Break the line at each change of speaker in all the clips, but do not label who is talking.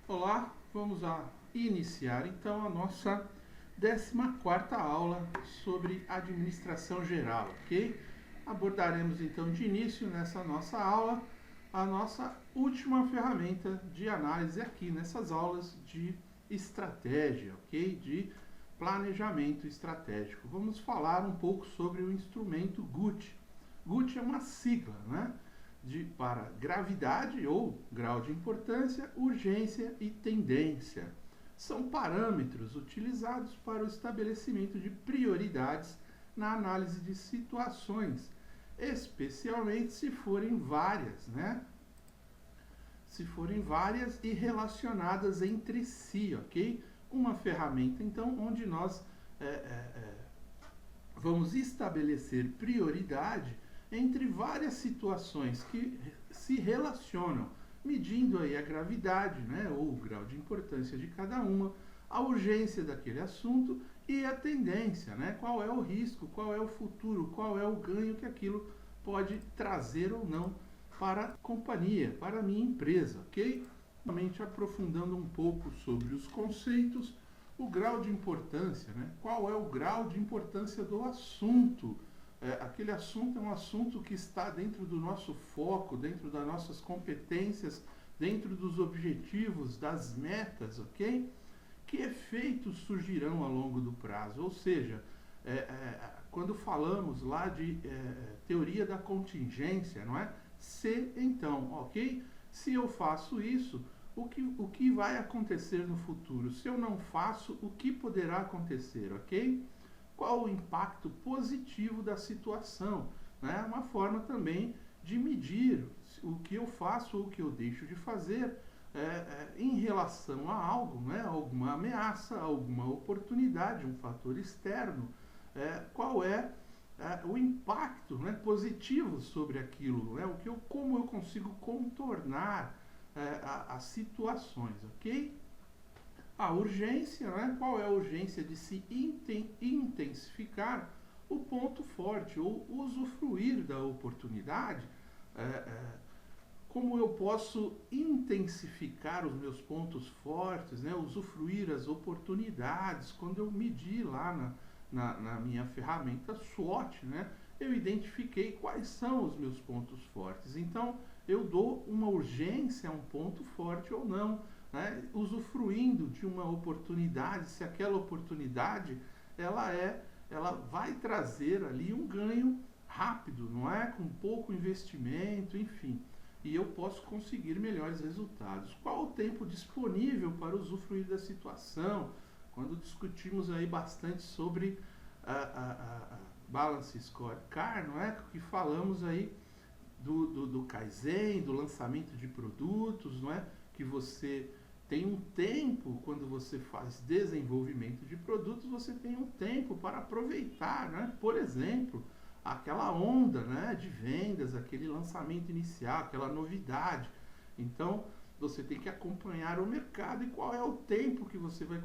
Olá, vamos iniciar então a nossa 14ª aula sobre administração geral, ok? Abordaremos então de início nessa nossa aula a nossa última ferramenta de análise aqui nessas aulas de estratégia, ok? De planejamento estratégico. Vamos falar um pouco sobre o instrumento GUT. GUT é uma sigla, né? Para gravidade ou grau de importância, urgência e tendência. São parâmetros utilizados para o estabelecimento de prioridades na análise de situações, especialmente se forem várias, né? Se forem várias e relacionadas entre si, ok? Uma ferramenta, então, onde nós vamos estabelecer prioridade entre várias situações que se relacionam, medindo aí a gravidade, né, ou o grau de importância de cada uma, a urgência daquele assunto e a tendência, né, qual é o risco, qual é o futuro, qual é o ganho que aquilo pode trazer ou não para a companhia, para a minha empresa, ok? Realmente aprofundando um pouco sobre os conceitos, o grau de importância, né? Qual é o grau de importância do assunto? Aquele assunto é um assunto que está dentro do nosso foco, dentro das nossas competências, dentro dos objetivos, das metas, ok? Que efeitos surgirão ao longo do prazo? Ou seja, quando falamos lá de teoria da contingência, não é? Se então, ok? Se eu faço isso, o que vai acontecer no futuro? Se eu não faço, o que poderá acontecer, ok? Qual o impacto positivo da situação? Né? Uma forma também de medir o que eu faço ou o que eu deixo de fazer em relação a algo, né? Alguma ameaça, alguma oportunidade, um fator externo. Qual é o impacto, né, positivo sobre aquilo, né? Como eu consigo contornar as situações, ok? A urgência, né? Qual é a urgência de se intensificar o ponto forte ou usufruir da oportunidade? Como eu posso intensificar os meus pontos fortes, né? Usufruir as oportunidades quando eu medir lá na minha ferramenta SWOT, né? Eu identifiquei quais são os meus pontos fortes. Então, eu dou uma urgência a um ponto forte ou não, né? Usufruindo de uma oportunidade, se aquela oportunidade ela vai trazer ali um ganho rápido, não é? Com pouco investimento, enfim. E eu posso conseguir melhores resultados. Qual o tempo disponível para usufruir da situação? Quando discutimos aí bastante sobre a Balance Scorecard, não é? Que falamos aí do Kaizen, do lançamento de produtos, não é? Que você tem um tempo, quando você faz desenvolvimento de produtos, você tem um tempo para aproveitar, né? Por exemplo, aquela onda, né, de vendas, aquele lançamento inicial, aquela novidade. Então, você tem que acompanhar o mercado e qual é o tempo que você vai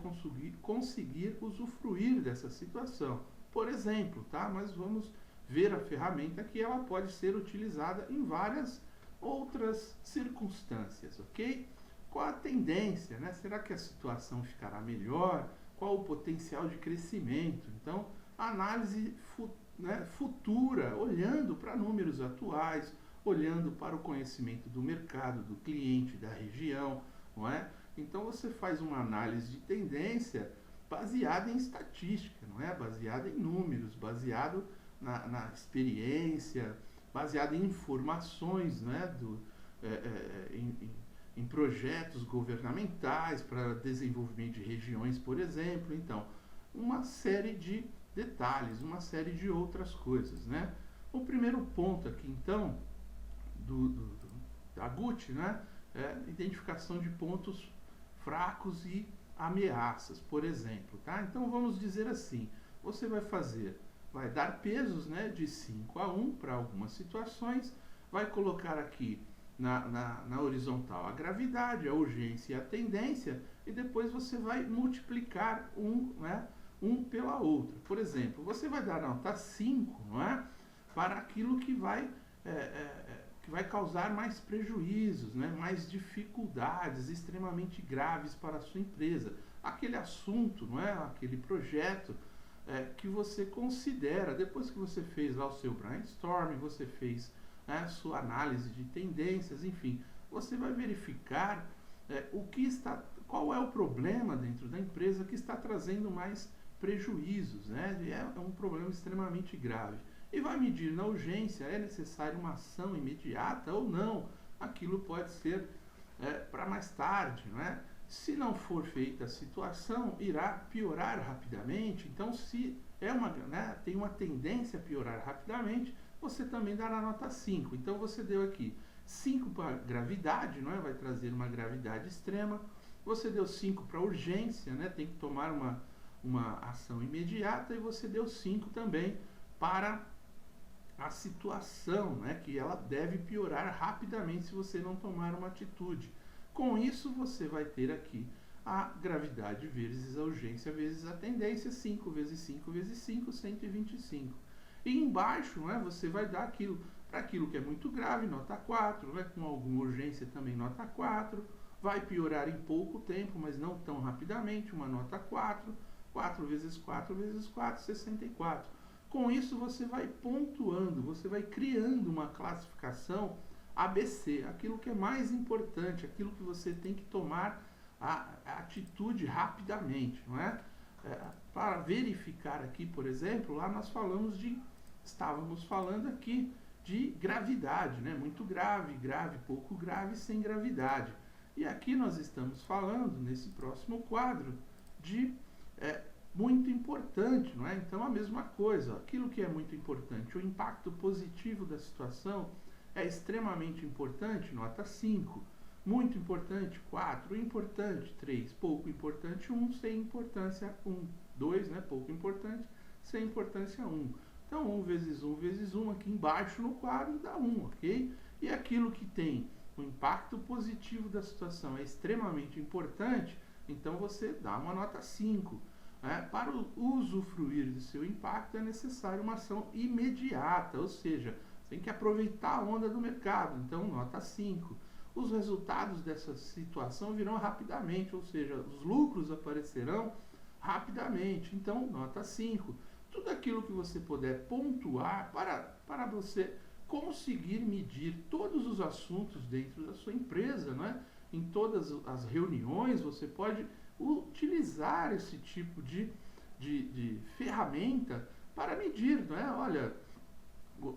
conseguir usufruir dessa situação. Por exemplo, tá? Mas vamos ver a ferramenta que ela pode ser utilizada em várias outras circunstâncias, ok? Qual a tendência, né? Será que a situação ficará melhor? Qual o potencial de crescimento? Então, análise futura, olhando para números atuais, olhando para o conhecimento do mercado, do cliente, da região, não é? Então você faz uma análise de tendência baseada em estatística, não é? Baseada em números, baseado na experiência, baseada em informações, né? Em projetos governamentais para desenvolvimento de regiões, por exemplo. Então, uma série de detalhes, uma série de outras coisas, né? O primeiro ponto aqui, então, da GUT, né, é identificação de pontos fracos e ameaças, por exemplo, tá? Então, vamos dizer assim, você vai dar pesos, né, de 5 a 1 para algumas situações, vai colocar aqui na horizontal a gravidade, a urgência e a tendência, e depois você vai multiplicar um pela outra. Por exemplo, você vai dar nota 5, não é? Para aquilo que vai que vai causar mais prejuízos, né? Mais dificuldades extremamente graves para a sua empresa. Aquele assunto, não é? Aquele projeto que você considera, depois que você fez lá o seu brainstorming, você fez sua análise de tendências, enfim, você vai verificar qual é o problema dentro da empresa que está trazendo mais prejuízos, né? É um problema extremamente grave. E vai medir na urgência, é necessária uma ação imediata ou não. Aquilo pode ser para mais tarde, não é? Se não for feita a situação, irá piorar rapidamente. Então, se tem uma tendência a piorar rapidamente, você também dará nota 5. Então, você deu aqui 5 para gravidade, não é? Vai trazer uma gravidade extrema. Você deu 5 para urgência, né? Tem que tomar uma ação imediata. E você deu 5 também para a situação, né? Que ela deve piorar rapidamente se você não tomar uma atitude. Com isso, você vai ter aqui a gravidade vezes a urgência vezes a tendência, 5 vezes 5 vezes 5, 125. E embaixo, né, você vai dar para aquilo que é muito grave, nota 4, né, com alguma urgência também nota 4, vai piorar em pouco tempo, mas não tão rapidamente, uma nota 4, 4 vezes 4 vezes 4, 64. Com isso, você vai pontuando, você vai criando uma classificação ABC, aquilo que é mais importante, aquilo que você tem que tomar a atitude rapidamente, não é? Para verificar aqui, por exemplo, lá nós estávamos falando aqui de gravidade, né? Muito grave, grave, pouco grave, sem gravidade. E aqui nós estamos falando, nesse próximo quadro, de muito importante, não é? Então a mesma coisa, aquilo que é muito importante, o impacto positivo da situação é extremamente importante, nota 5. Muito importante, 4. Importante, 3. Pouco importante, 1. Sem importância, 1. 2, né? Pouco importante, sem importância, 1. Então, 1 vezes 1 vezes 1 aqui embaixo no quadro dá 1, ok? E aquilo que tem o impacto positivo da situação é extremamente importante, então você dá uma nota 5. Para usufruir do seu impacto é necessário uma ação imediata, ou seja, tem que aproveitar a onda do mercado, então nota 5. Os resultados dessa situação virão rapidamente, ou seja, os lucros aparecerão rapidamente, então nota 5. Tudo aquilo que você puder pontuar para você conseguir medir todos os assuntos dentro da sua empresa, não é? Em todas as reuniões você pode utilizar esse tipo de ferramenta para medir, não é? Olha,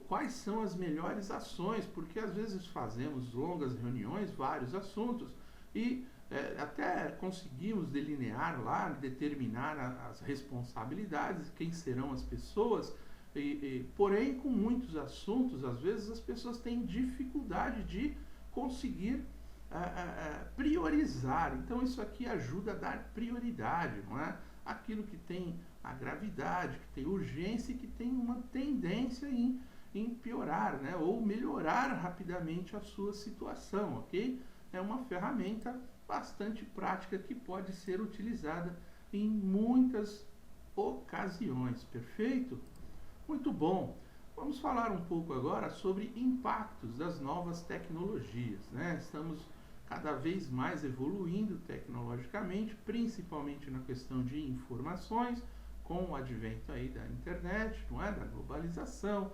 quais são as melhores ações, porque às vezes fazemos longas reuniões, vários assuntos, e até conseguimos delinear lá, determinar as responsabilidades, quem serão as pessoas, porém com muitos assuntos, às vezes as pessoas têm dificuldade de conseguir priorizar. Então isso aqui ajuda a dar prioridade, não é? Aquilo que tem a gravidade, que tem urgência e que tem uma tendência em piorar, né? Ou melhorar rapidamente a sua situação, ok? É uma ferramenta bastante prática que pode ser utilizada em muitas ocasiões, perfeito? Muito bom! Vamos falar um pouco agora sobre impactos das novas tecnologias, né? Estamos cada vez mais evoluindo tecnologicamente, principalmente na questão de informações, com o advento aí da internet, não é? Da globalização,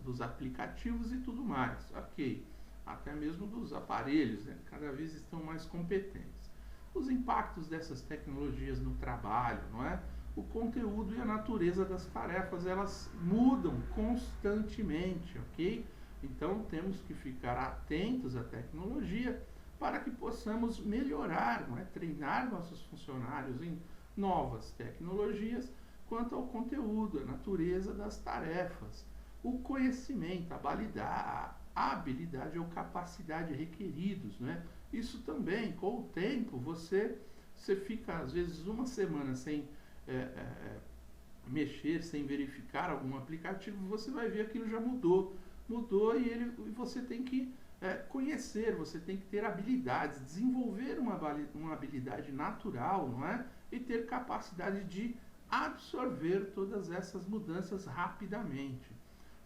dos aplicativos e tudo mais, ok? Até mesmo dos aparelhos, né? Cada vez estão mais competentes. Os impactos dessas tecnologias no trabalho, não é? O conteúdo e a natureza das tarefas, elas mudam constantemente, ok? Então temos que ficar atentos à tecnologia para que possamos melhorar, não é? Treinar nossos funcionários em novas tecnologias quanto ao conteúdo, a natureza das tarefas, o conhecimento, a habilidade ou capacidade requeridos, né? Isso também, com o tempo, você fica às vezes uma semana sem mexer, sem verificar algum aplicativo, você vai ver que aquilo já mudou e você tem que conhecer, você tem que ter habilidades, desenvolver uma habilidade natural, não é? E ter capacidade de absorver todas essas mudanças rapidamente.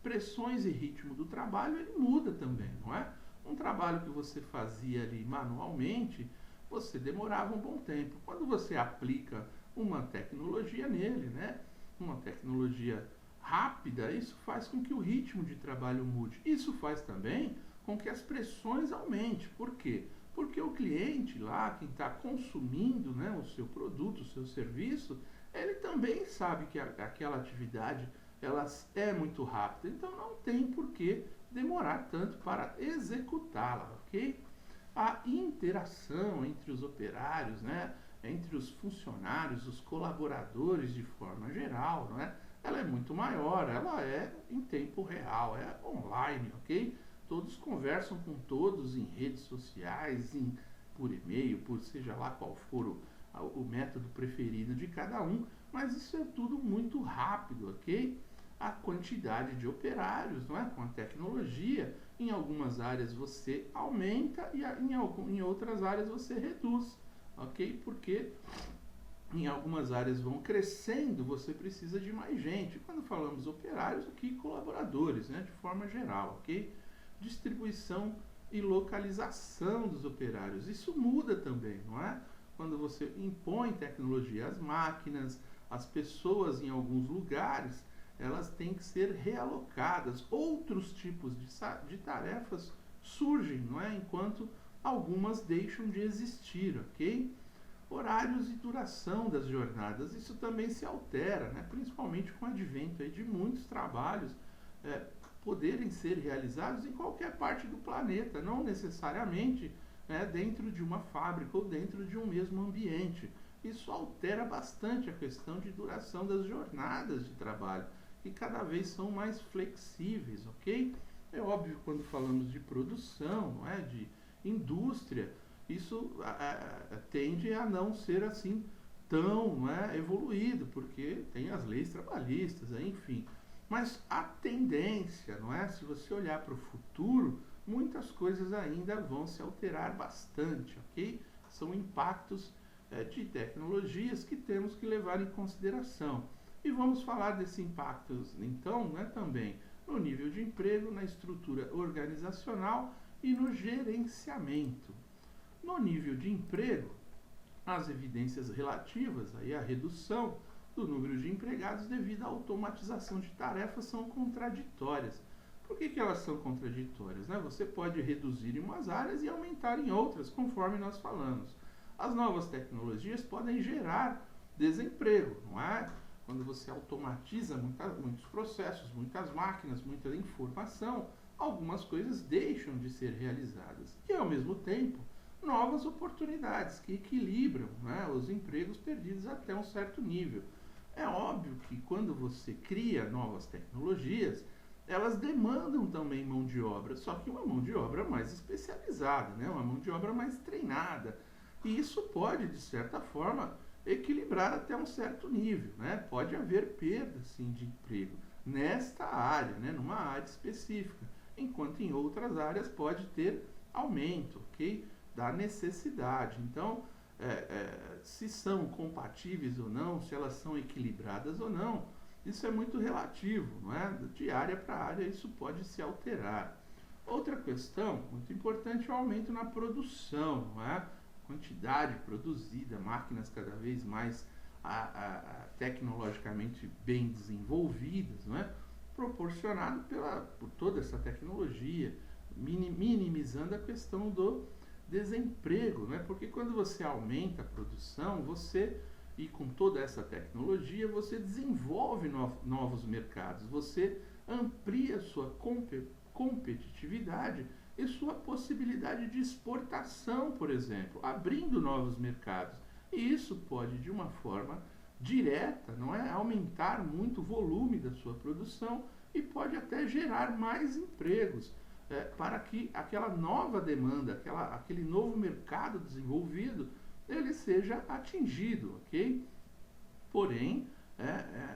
pressões e ritmo do trabalho, ele muda também, não é? Um trabalho que você fazia ali manualmente, você demorava um bom tempo. Quando você aplica uma tecnologia nele, né? Uma tecnologia rápida, isso faz com que o ritmo de trabalho mude. Isso faz também com que as pressões aumentem. Por quê? Porque o cliente lá, quem está consumindo, né, o seu produto, o seu serviço, ele também sabe que aquela atividade ela é muito rápida, então não tem por que demorar tanto para executá-la, ok? A interação entre os operários, né, entre os funcionários, os colaboradores de forma geral, né, ela é muito maior, ela é em tempo real, é online, ok? Todos conversam com todos em redes sociais, por e-mail, por seja lá qual for o método preferido de cada um, mas isso é tudo muito rápido, ok? A quantidade de operários, não é? Com a tecnologia, em algumas áreas você aumenta e em outras áreas você reduz, ok? Porque em algumas áreas vão crescendo, você precisa de mais gente. Quando falamos operários, aqui colaboradores, né? De forma geral, ok? Distribuição e localização dos operários, isso muda também, não é? Quando você impõe tecnologia às máquinas, as pessoas em alguns lugares, elas têm que ser realocadas. Outros tipos de tarefas surgem, não é? Enquanto algumas deixam de existir, ok? Horários e duração das jornadas, isso também se altera, né? Principalmente com o advento aí de muitos trabalhos poderem ser realizados em qualquer parte do planeta, não necessariamente dentro de uma fábrica ou dentro de um mesmo ambiente. Isso altera bastante a questão de duração das jornadas de trabalho, que cada vez são mais flexíveis, ok? É óbvio, quando falamos de produção, não é? De indústria, isso tende a não ser assim tão evoluído, porque tem as leis trabalhistas, enfim. Mas a tendência, não é? Se você olhar para o futuro, muitas coisas ainda vão se alterar bastante, ok? São impactos de tecnologias que temos que levar em consideração. E vamos falar desses impactos, então, também no nível de emprego, na estrutura organizacional e no gerenciamento. No nível de emprego, as evidências relativas aí à redução do número de empregados devido à automatização de tarefas são contraditórias. Por que elas são contraditórias? Você pode reduzir em umas áreas e aumentar em outras, conforme nós falamos. As novas tecnologias podem gerar desemprego, não é? Quando você automatiza muitos processos, muitas máquinas, muita informação, algumas coisas deixam de ser realizadas. E, ao mesmo tempo, novas oportunidades que equilibram os empregos perdidos até um certo nível. É óbvio que quando você cria novas tecnologias, elas demandam também mão de obra, só que uma mão de obra mais especializada, uma mão de obra mais treinada. E isso pode, de certa forma, equilibrar até um certo nível. Pode haver perda, sim, de emprego nesta área, numa área específica, enquanto em outras áreas pode ter aumento, ok? Da necessidade. Então, se são compatíveis ou não, se elas são equilibradas ou não, isso é muito relativo, De área para área isso pode se alterar. Outra questão muito importante é o aumento na produção, quantidade produzida, máquinas cada vez mais tecnologicamente bem desenvolvidas, proporcionado por toda essa tecnologia, minimizando a questão do desemprego, porque quando você aumenta a produção, e com toda essa tecnologia, você desenvolve novos mercados, você amplia sua competitividade e sua possibilidade de exportação, por exemplo, abrindo novos mercados. E isso pode, de uma forma direta, aumentar muito o volume da sua produção e pode até gerar mais empregos, para que aquela nova demanda, aquele novo mercado desenvolvido, ele seja atingido, ok? Porém,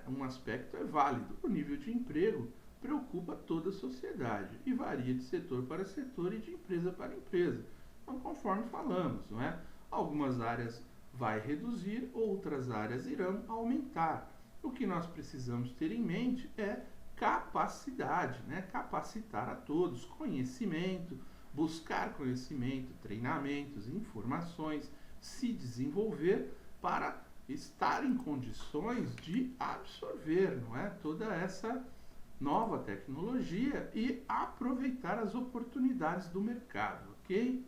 um aspecto é válido. O nível de emprego preocupa toda a sociedade e varia de setor para setor e de empresa para empresa. Então, conforme falamos, algumas áreas vai reduzir, outras áreas irão aumentar. O que nós precisamos ter em mente é capacidade, né? Capacitar a todos, conhecimento, buscar conhecimento, treinamentos, informações, se desenvolver para estar em condições de absorver, não é? Toda essa nova tecnologia e aproveitar as oportunidades do mercado, ok?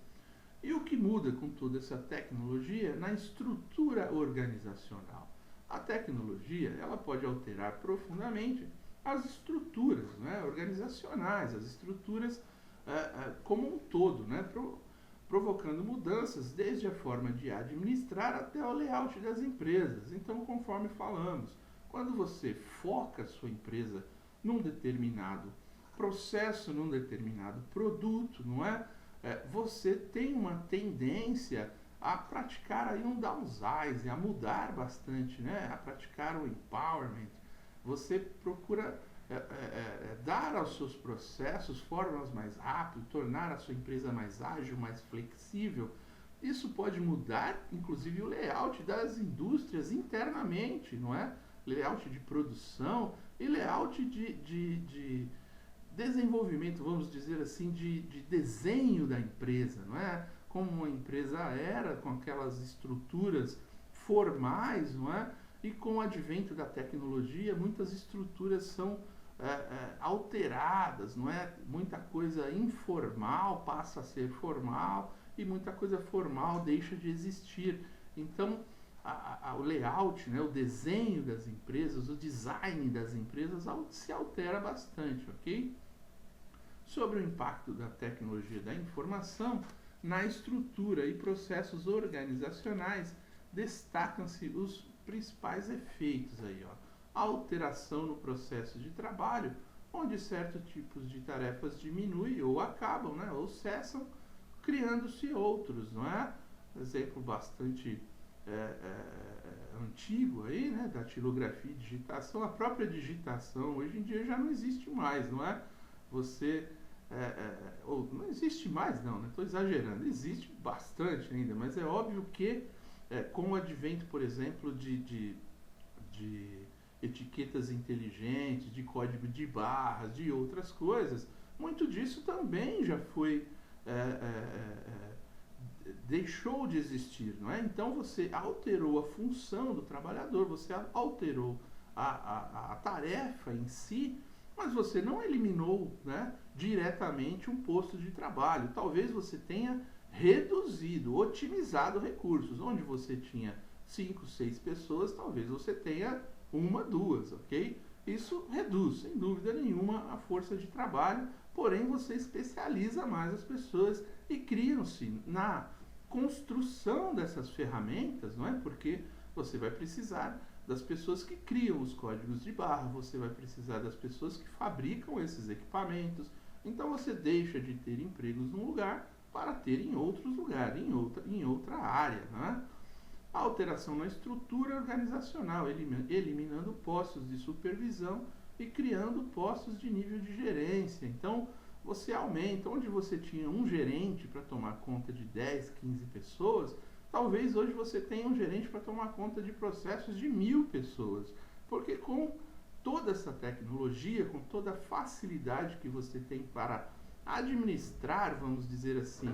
E o que muda com toda essa tecnologia na estrutura organizacional? A tecnologia, ela pode alterar profundamente as estruturas, né, organizacionais, as estruturas como um todo, né, provocando mudanças desde a forma de administrar até o layout das empresas. Então, conforme falamos, quando você foca a sua empresa num determinado processo, num determinado produto, não é? Você tem uma tendência a praticar aí um downsize, a mudar bastante, né? A praticar o empowerment. Você procura dar aos seus processos formas mais rápidas, tornar a sua empresa mais ágil, mais flexível. Isso pode mudar, inclusive, o layout das indústrias internamente, não é? Layout de produção e layout de desenvolvimento, vamos dizer assim, de desenho da empresa, não é? Como uma empresa era, com aquelas estruturas formais, não é? E com o advento da tecnologia, muitas estruturas são alteradas, não é? Muita coisa informal passa a ser formal e muita coisa formal deixa de existir. Então, o layout, né, o desenho das empresas, o design das empresas se altera bastante, ok? Sobre o impacto da tecnologia da informação na estrutura e processos organizacionais, destacam-se os principais efeitos aí, ó. A alteração no processo de trabalho, onde certos tipos de tarefas diminuem ou acabam, né, ou cessam, criando-se outros, não é? Exemplo bastante antigo aí, né, da datilografia e digitação. A própria digitação hoje em dia já não existe mais, não é? Você ou não existe mais, não, né? Estou exagerando, existe bastante ainda, mas é óbvio que com o advento, por exemplo, de etiquetas inteligentes, de código de barras, de outras coisas, muito disso também já foi deixou de existir, não é? Então você alterou a função do trabalhador, você alterou a tarefa em si, mas você não eliminou, né, diretamente um posto de trabalho. Talvez você tenha reduzido, otimizado recursos. Onde você tinha 5, 6 pessoas, talvez você tenha 1, 2, ok? Isso reduz, sem dúvida nenhuma, a força de trabalho, porém você especializa mais as pessoas e criam-se na construção dessas ferramentas, não é? Porque você vai precisar das pessoas que criam os códigos de barra, você vai precisar das pessoas que fabricam esses equipamentos. Então você deixa de ter empregos num lugar para ter em outros lugares, em outra área, não é? A alteração na estrutura organizacional, eliminando postos de supervisão e criando postos de nível de gerência. Então, você aumenta, onde você tinha um gerente para tomar conta de 10, 15 pessoas, talvez hoje você tenha um gerente para tomar conta de processos de 1000 pessoas. Porque com toda essa tecnologia, com toda a facilidade que você tem para administrar, vamos dizer assim,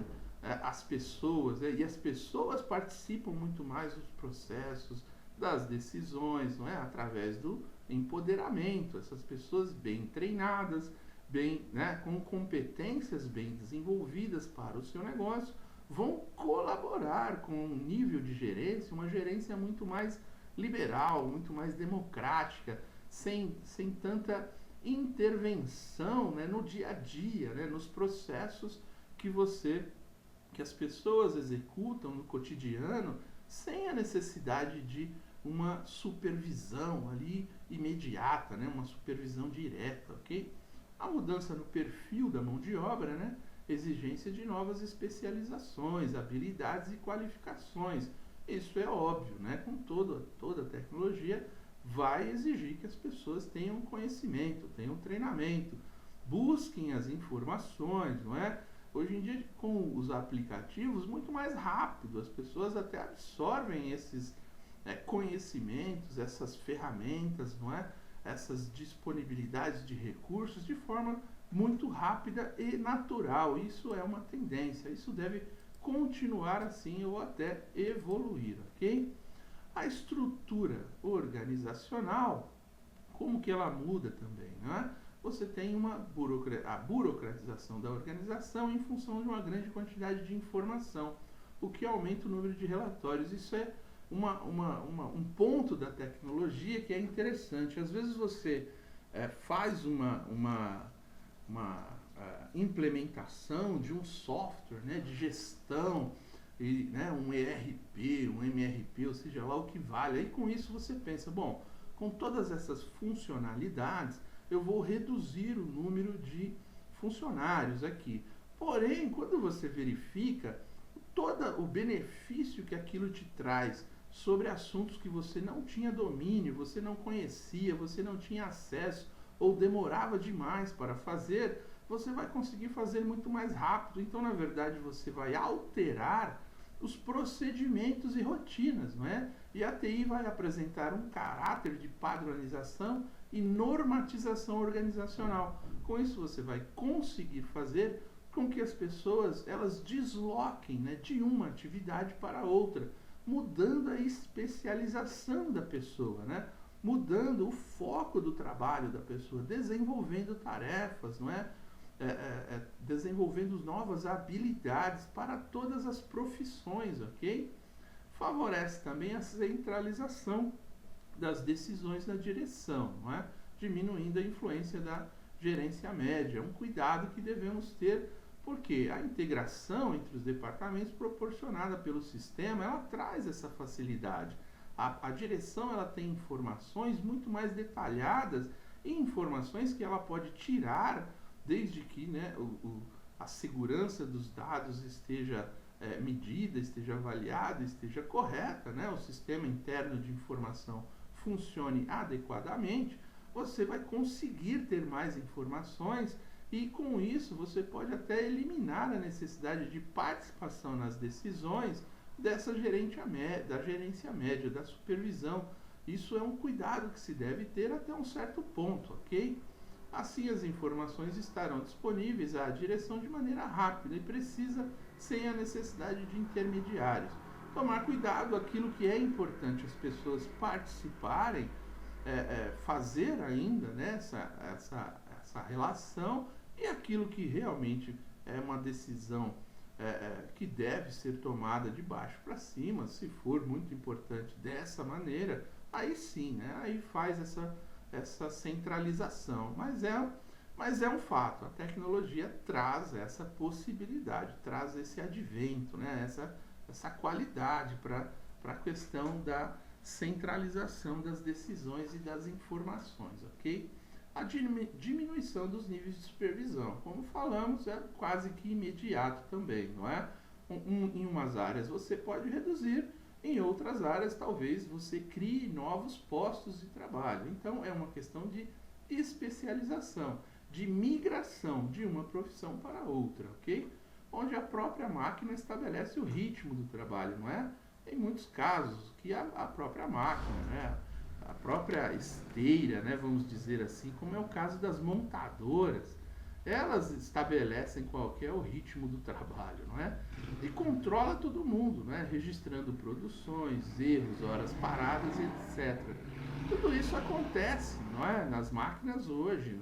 as pessoas, e as pessoas participam muito mais dos processos, das decisões, não é? Através do empoderamento. Essas pessoas bem treinadas, bem, né, com competências bem desenvolvidas para o seu negócio, vão colaborar com um nível de gerência, uma gerência muito mais liberal, muito mais democrática, sem tanta intervenção, né, no dia a dia, né, nos processos que as pessoas executam no cotidiano, sem a necessidade de uma supervisão ali imediata, né, uma supervisão direta, ok? A mudança no perfil da mão de obra, né, exigência de novas especializações, habilidades e qualificações. Isso é óbvio, né? Com toda a tecnologia vai exigir que as pessoas tenham conhecimento, tenham treinamento, busquem as informações, não é? Hoje em dia, com os aplicativos, muito mais rápido, as pessoas até absorvem esses conhecimentos, essas ferramentas, não é? essas disponibilidades de recursos de forma muito rápida e natural. Isso é uma tendência, isso deve continuar assim ou até evoluir, ok? A estrutura organizacional, como que ela muda também, né? Você tem a burocratização da organização em função de uma grande quantidade de informação, o que aumenta o número de relatórios. Isso é um ponto da tecnologia que é interessante. Às vezes você faz uma implementação de um software, né, de gestão, né, um ERP, um MRP, ou seja lá o que vale. Aí com isso você pensa, bom, com todas essas funcionalidades, eu vou reduzir o número de funcionários aqui. Porém, quando você verifica todo o benefício que aquilo te traz sobre assuntos que você não tinha domínio, você não conhecia, você não tinha acesso ou demorava demais para fazer, você vai conseguir fazer muito mais rápido. Então, na verdade, você vai alterar os procedimentos e rotinas, não é? E a TI vai apresentar um caráter de padronização e normatização organizacional. Com isso, você vai conseguir fazer com que as pessoas elas desloquem, né, de uma atividade para outra, mudando a especialização da pessoa, né? Mudando o foco do trabalho da pessoa, desenvolvendo tarefas, não é? Desenvolvendo novas habilidades para todas as profissões, ok? Favorece também a centralização das decisões na direção, não é? Diminuindo a influência da gerência média. É um cuidado que devemos ter, porque a integração entre os departamentos proporcionada pelo sistema, ela traz essa facilidade. A direção ela tem informações muito mais detalhadas e informações que ela pode tirar desde que, né, a segurança dos dados esteja medida, esteja avaliada, esteja correta, né, o sistema interno de informação funcione adequadamente, você vai conseguir ter mais informações e com isso você pode até eliminar a necessidade de participação nas decisões da gerência média, da supervisão. Isso é um cuidado que se deve ter até um certo ponto, ok? Assim as informações estarão disponíveis à direção de maneira rápida e precisa, sem a necessidade de intermediários. Tomar cuidado, aquilo que é importante as pessoas participarem, fazer ainda, né, essa relação, e aquilo que realmente é uma decisão que deve ser tomada de baixo para cima, se for muito importante dessa maneira, aí sim, né, aí faz essa centralização. Mas é um fato, a tecnologia traz essa possibilidade, traz esse advento, né, essa qualidade para a questão da centralização das decisões e das informações, ok? A diminuição dos níveis de supervisão, como falamos, é quase que imediato também, não é? Em umas áreas você pode reduzir, em outras áreas talvez você crie novos postos de trabalho. Então é uma questão de especialização, de migração de uma profissão para outra, ok? Onde a própria máquina estabelece o ritmo do trabalho, não é? Em muitos casos que a própria máquina, né? A própria esteira, né, vamos dizer assim, como é o caso das montadoras, elas estabelecem qual que é o ritmo do trabalho, não é? E controla todo mundo, né, registrando produções, erros, horas paradas, etc. Tudo isso acontece, não é, nas máquinas hoje,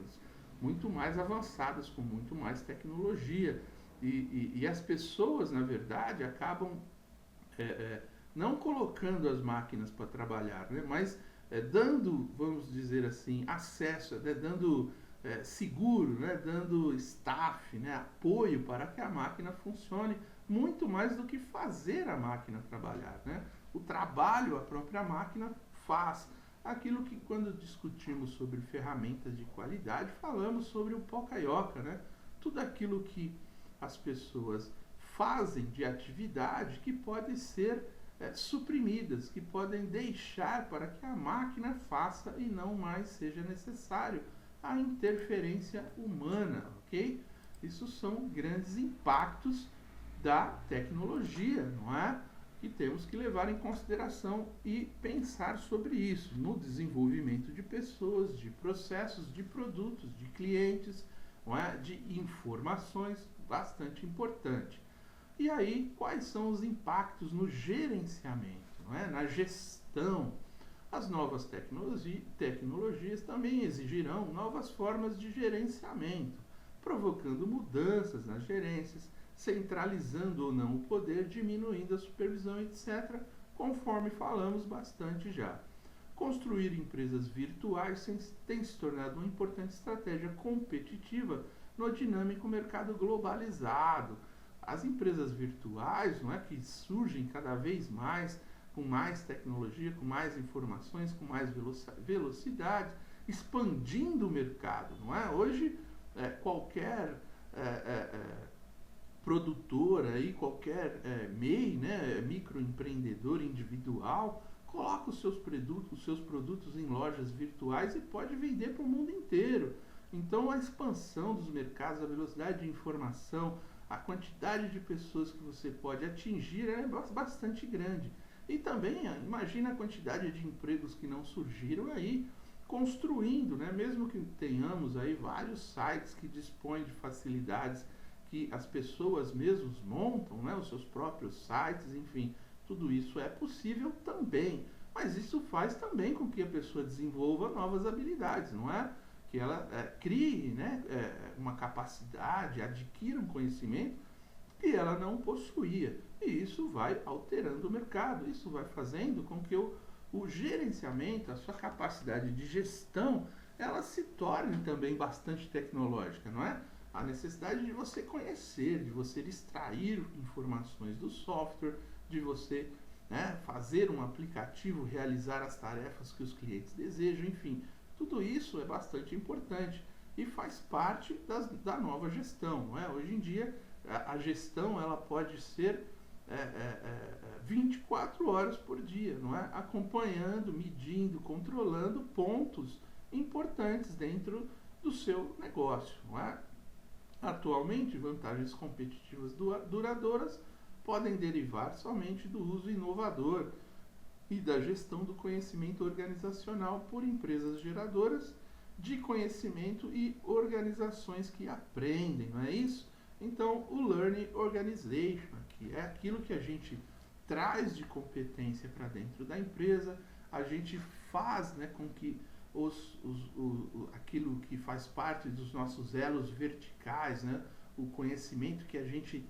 muito mais avançadas, com muito mais tecnologia. E as pessoas, na verdade, acabam não colocando as máquinas para trabalhar, né, mas dando, vamos dizer assim, acesso, né, dando seguro, né, dando staff, né, apoio para que a máquina funcione, muito mais do que fazer a máquina trabalhar, né? O trabalho a própria máquina faz. Aquilo que quando discutimos sobre ferramentas de qualidade, falamos sobre o Poca-Yoke, né? Tudo aquilo que as pessoas fazem de atividade que pode ser suprimidas, que podem deixar para que a máquina faça e não mais seja necessário a interferência humana, ok? Isso são grandes impactos da tecnologia, não é? E temos que levar em consideração e pensar sobre isso no desenvolvimento de pessoas, de processos, de produtos, de clientes, não é? De informações, bastante importante. E aí, quais são os impactos no gerenciamento, não é? Na gestão? As novas tecnologias também exigirão novas formas de gerenciamento, provocando mudanças nas gerências, centralizando ou não o poder, diminuindo a supervisão, etc., conforme falamos bastante já. Construir empresas virtuais tem se tornado uma importante estratégia competitiva no dinâmico mercado globalizado. As empresas virtuais, não é, que surgem cada vez mais, com mais tecnologia, com mais informações, com mais velocidade, expandindo o mercado, não é? Hoje, qualquer produtor aí, qualquer MEI, né, microempreendedor individual, coloca os seus produtos em lojas virtuais e pode vender para o mundo inteiro. Então a expansão dos mercados, a velocidade de informação, a quantidade de pessoas que você pode atingir é bastante grande. E também imagina a quantidade de empregos que não surgiram aí, construindo, né? Mesmo que tenhamos aí vários sites que dispõem de facilidades que as pessoas mesmas montam, né, os seus próprios sites, enfim, tudo isso é possível também. Mas isso faz também com que a pessoa desenvolva novas habilidades, não é? Que ela crie, né, uma capacidade, adquira um conhecimento que ela não possuía. E isso vai alterando o mercado, isso vai fazendo com que o gerenciamento, a sua capacidade de gestão, ela se torne também bastante tecnológica, não é? A necessidade de você conhecer, de você extrair informações do software, de você, né, fazer um aplicativo, realizar as tarefas que os clientes desejam, enfim, tudo isso é bastante importante e faz parte da nova gestão, não é? Hoje em dia, a gestão ela pode ser 24 horas por dia, não é? Acompanhando, medindo, controlando pontos importantes dentro do seu negócio, não é? Atualmente, vantagens competitivas duradouras podem derivar somente do uso inovador e da gestão do conhecimento organizacional por empresas geradoras de conhecimento e organizações que aprendem, não é isso? Então, o Learning Organization, que é aquilo que a gente traz de competência para dentro da empresa, a gente faz, né, com que aquilo que faz parte dos nossos elos verticais, né, o conhecimento que a gente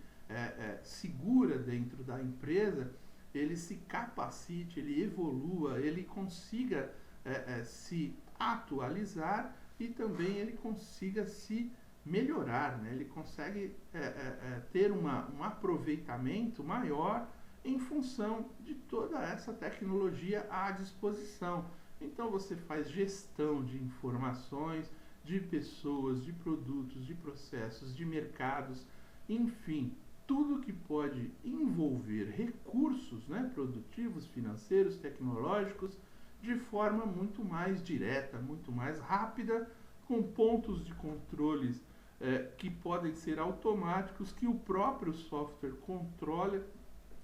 segura dentro da empresa, ele se capacite, ele evolua, ele consiga se atualizar e também ele consiga se melhorar, né? Ele consegue ter um aproveitamento maior em função de toda essa tecnologia à disposição. Então você faz gestão de informações, de pessoas, de produtos, de processos, de mercados, enfim, tudo que pode envolver recursos, né, produtivos, financeiros, tecnológicos, de forma muito mais direta, muito mais rápida, com pontos de controles que podem ser automáticos, que o próprio software controla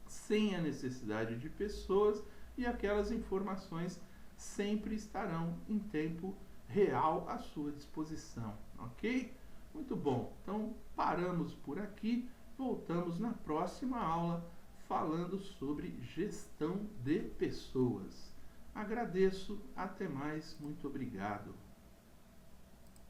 sem a necessidade de pessoas, e aquelas informações sempre estarão em tempo real à sua disposição, ok? Muito bom, então paramos por aqui, voltamos na próxima aula falando sobre gestão de pessoas. Agradeço, até mais, muito obrigado.